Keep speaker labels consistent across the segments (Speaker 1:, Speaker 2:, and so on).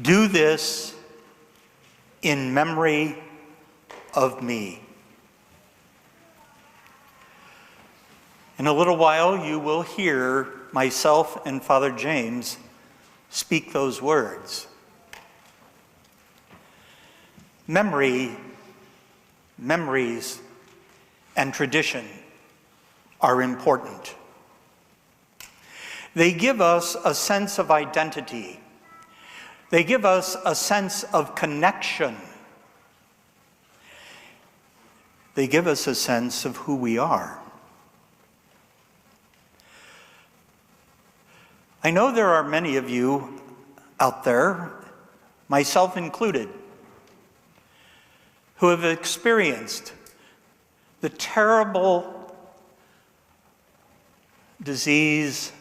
Speaker 1: Do this in memory of me. In a little while, you will hear myself and Father James speak those words. Memories, and tradition are important. They give us a sense of identity. They give us a sense of connection. They give us a sense of who we are. I know there are many of you out there, myself included, who have experienced the terrible disease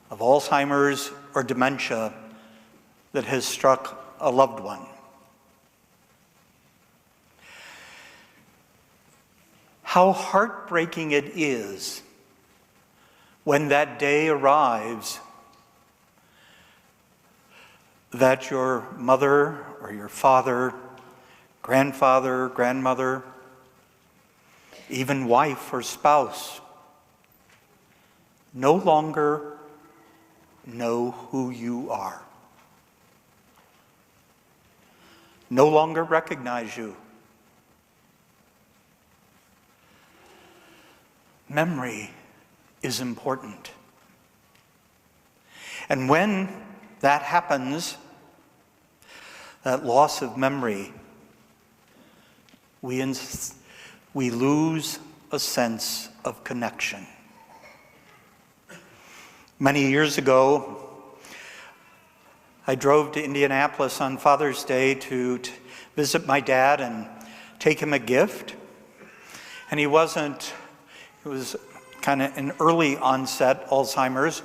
Speaker 1: of Alzheimer's or dementia that has struck a loved one. How heartbreaking it is when that day arrives that your mother or your father, grandfather, grandmother, even wife or spouse no longer know who you are, no longer recognize you. Memory is important. And when that happens, that loss of memory, we lose a sense of connection. Many years ago, I drove to Indianapolis on Father's Day to visit my dad and take him a gift. And it was kind of an early onset Alzheimer's.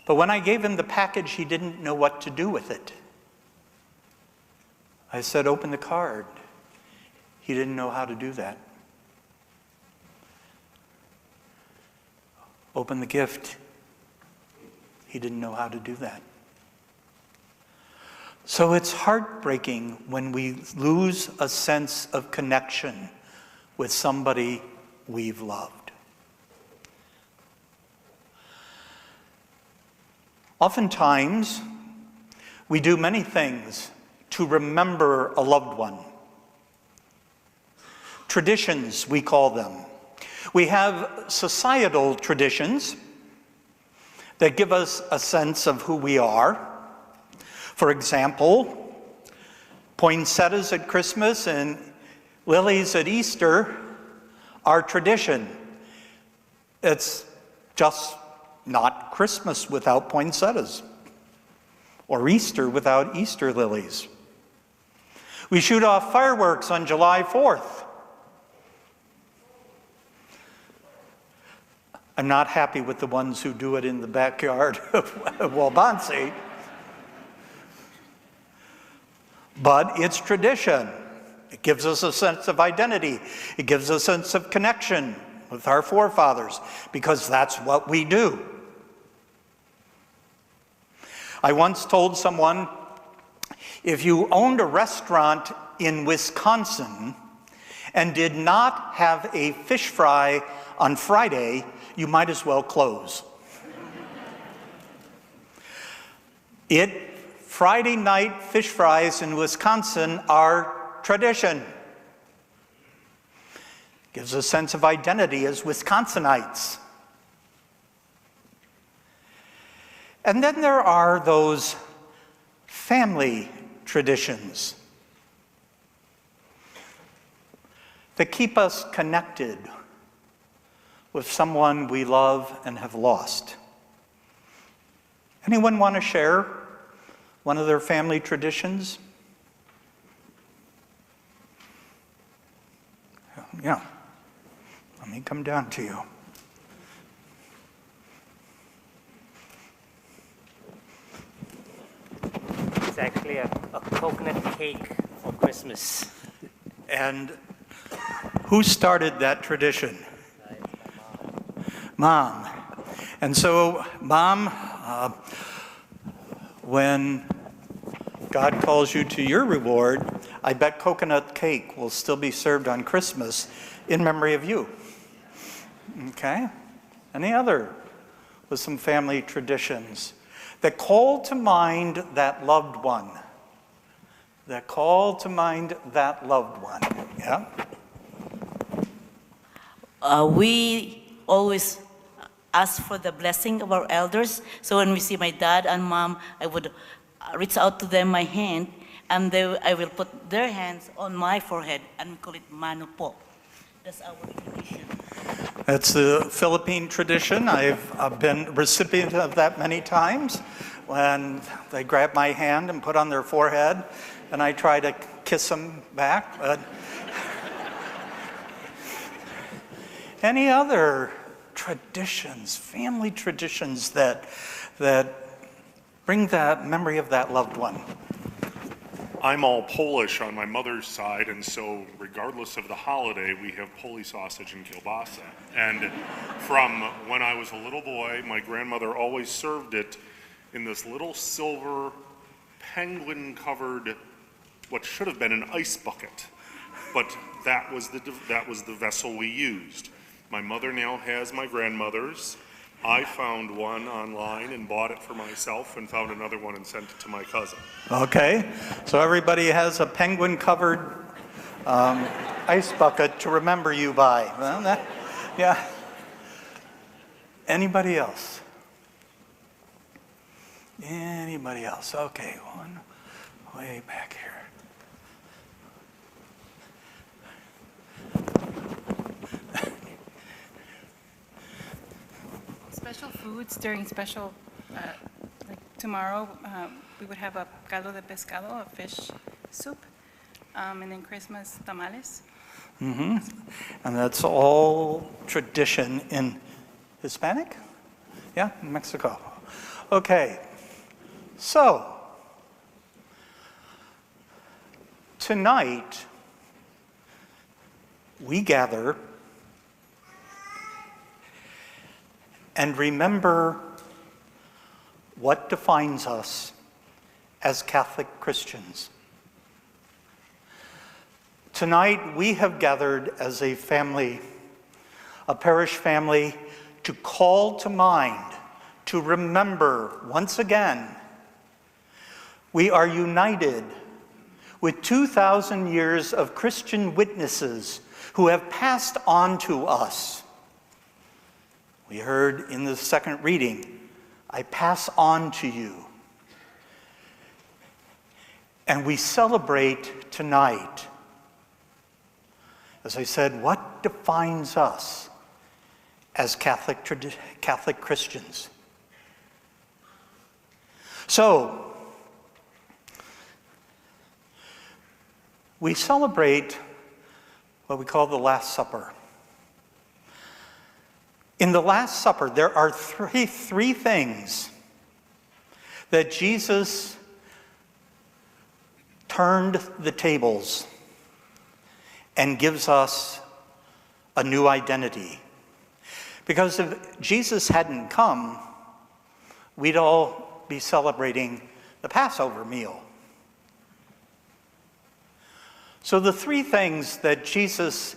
Speaker 1: But when I gave him the package, he didn't know what to do with it. I said, "Open the card." He didn't know how to do that. Open the gift. He didn't know how to do that. So it's heartbreaking when we lose a sense of connection with somebody we've loved. Oftentimes, we do many things to remember a loved one. Traditions, we call them. We have societal traditions that give us a sense of who we are. For example, poinsettias at Christmas and lilies at Easter are tradition. It's just not Christmas without poinsettias, or Easter without Easter lilies. We shoot off fireworks on July 4th. I'm not happy with the ones who do it in the backyard of Walbonsee. But it's tradition. It gives us a sense of identity. It gives us a sense of connection with our forefathers, because that's what we do. I once told someone, if you owned a restaurant in Wisconsin and did not have a fish fry on Friday, you might as well close. Friday night fish fries in Wisconsin are tradition. Gives a sense of identity as Wisconsinites. And then there are those family traditions that keep us connected with someone we love and have lost. Anyone want to share one of their family traditions? Yeah. Let me come down to you.
Speaker 2: It's actually a coconut cake for Christmas.
Speaker 1: And who started that tradition?
Speaker 2: My mom.
Speaker 1: Mom. And so, Mom, when God calls you to your reward, I bet coconut cake will still be served on Christmas in memory of you. Okay? Any other with some family traditions that call to mind that loved one? That call to mind that loved one. Yeah?
Speaker 3: We always ask for the blessing of our elders. So when we see my dad and mom, I would reach out to them my hand, and I will put their hands on my forehead, and we call it mano po. That's our tradition.
Speaker 1: That's the Philippine tradition. I've been recipient of that many times when they grab my hand and put on their forehead, and I try to kiss them back. But any other traditions, family traditions that bring that memory of that loved one?
Speaker 4: I'm all Polish on my mother's side, and so regardless of the holiday, we have Polish sausage and kielbasa. And from when I was a little boy, my grandmother always served it in this little silver penguin-covered, what should have been an ice bucket. But that was the vessel we used. My mother now has my grandmother's. I found one online and bought it for myself, and found another one and sent it to my cousin.
Speaker 1: Okay, so everybody has a penguin-covered ice bucket to remember you by. Well, yeah. Anybody else? Anybody else? Okay, one way back here.
Speaker 5: Special foods during special, like tomorrow, we would have a caldo de pescado, a fish soup, and then Christmas tamales.
Speaker 1: And that's all tradition in Hispanic? Yeah, Mexico. Okay, so tonight we gather and remember what defines us as Catholic Christians. Tonight, we have gathered as a family, a parish family, to call to mind, to remember once again, we are united with 2,000 years of Christian witnesses who have passed on to us. We heard in the second reading, I pass on to you. And we celebrate tonight, as I said, what defines us as Catholic Christians. So, we celebrate what we call the Last Supper. In the Last Supper, there are three things that Jesus turned the tables and gives us a new identity. Because if Jesus hadn't come, we'd all be celebrating the Passover meal. So the three things that Jesus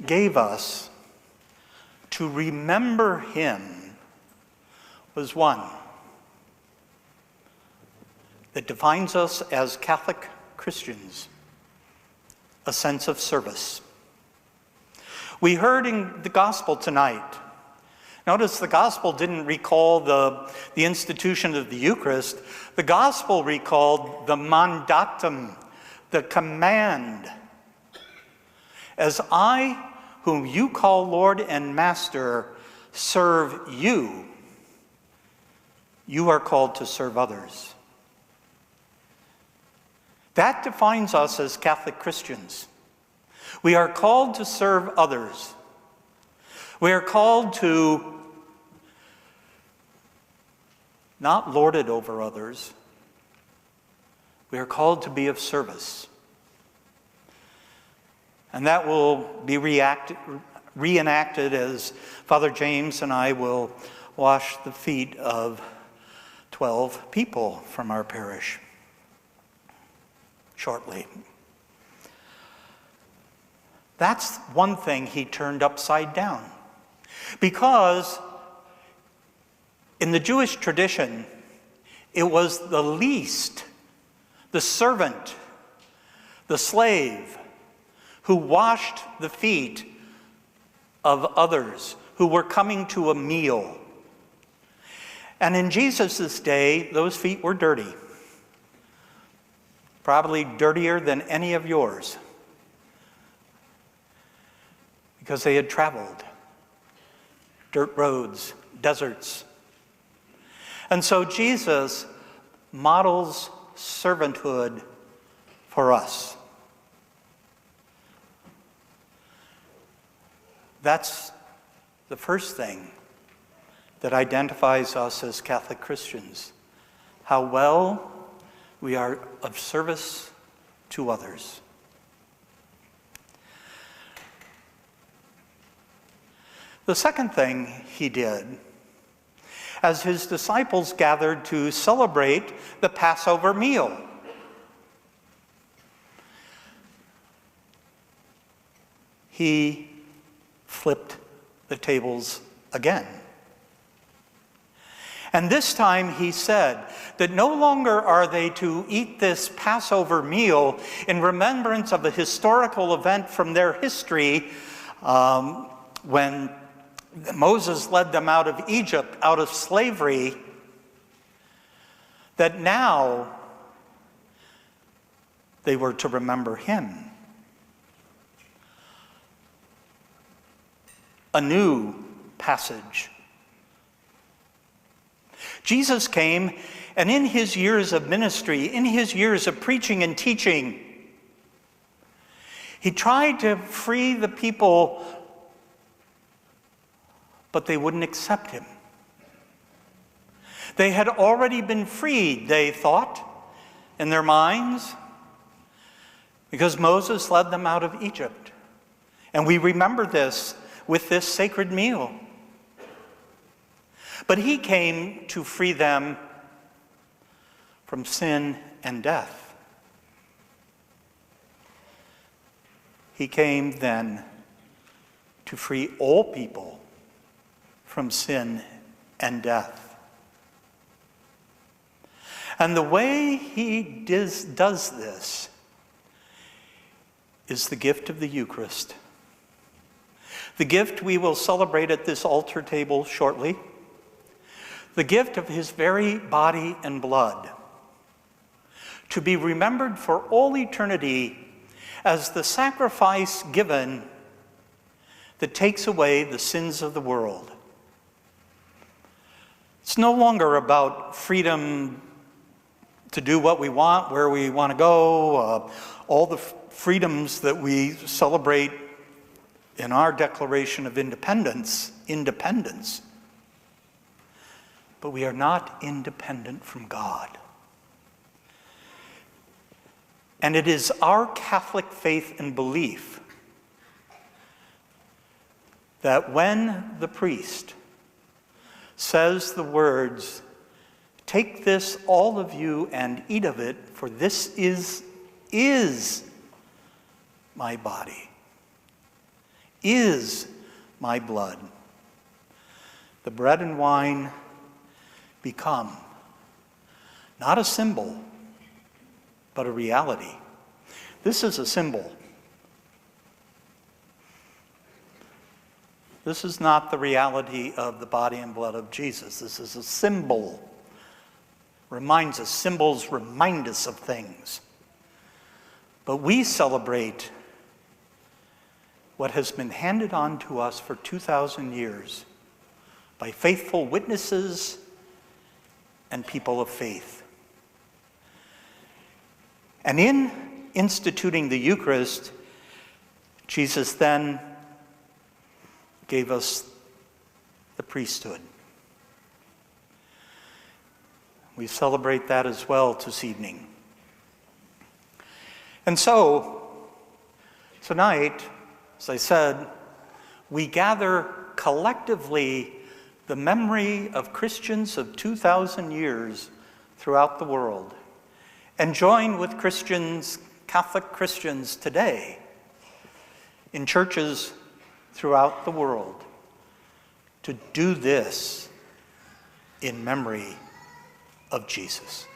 Speaker 1: gave us to remember him was one that defines us as Catholic Christians, a sense of service. We heard in the gospel tonight, notice the gospel didn't recall the institution of the Eucharist. The gospel recalled the mandatum, the command. As I, whom you call Lord and Master, serve you, you are called to serve others. That defines us as Catholic Christians. We are called to serve others. We are called to not lord it over others. We are called to be of service. And that will be reenacted as Father James and I will wash the feet of 12 people from our parish. shortly. That's one thing he turned upside down. Because in the Jewish tradition, it was the least, the servant, the slave, who washed the feet of others who were coming to a meal. And in Jesus' day, those feet were dirty. Probably dirtier than any of yours. Because they had traveled dirt roads, deserts. And so Jesus models servanthood for us. That's the first thing that identifies us as Catholic Christians, how well we are of service to others. The second thing he did, as his disciples gathered to celebrate the Passover meal, he flipped the tables again. And this time he said that no longer are they to eat this Passover meal in remembrance of a historical event from their history when Moses led them out of Egypt, out of slavery, that now they were to remember him. A new passage. Jesus came, and in his years of ministry, in his years of preaching and teaching, he tried to free the people, but they wouldn't accept him. They had already been freed, they thought, in their minds, because Moses led them out of Egypt. And we remember this with this sacred meal. But he came to free them from sin and death. He came then to free all people from sin and death. And the way he does this is the gift of the Eucharist. The gift we will celebrate at this altar table shortly. The gift of his very body and blood, to be remembered for all eternity as the sacrifice given that takes away the sins of the world. It's no longer about freedom to do what we want, where we want to go, all the freedoms that we celebrate in our Declaration of Independence. But we are not independent from God. And it is our Catholic faith and belief that when the priest says the words, "Take this, all of you, and eat of it, for this is my body, is my blood," the bread and wine become not a symbol, but a reality. This is a symbol. This is not the reality of the body and blood of Jesus. This is a symbol. Reminds us, symbols remind us of things. But we celebrate what has been handed on to us for 2,000 years by faithful witnesses and people of faith. And in instituting the Eucharist, Jesus then gave us the priesthood. We celebrate that as well this evening. And so, tonight, as I said, we gather collectively the memory of Christians of 2,000 years throughout the world. And join with Christians, Catholic Christians today, in churches throughout the world to do this in memory of Jesus.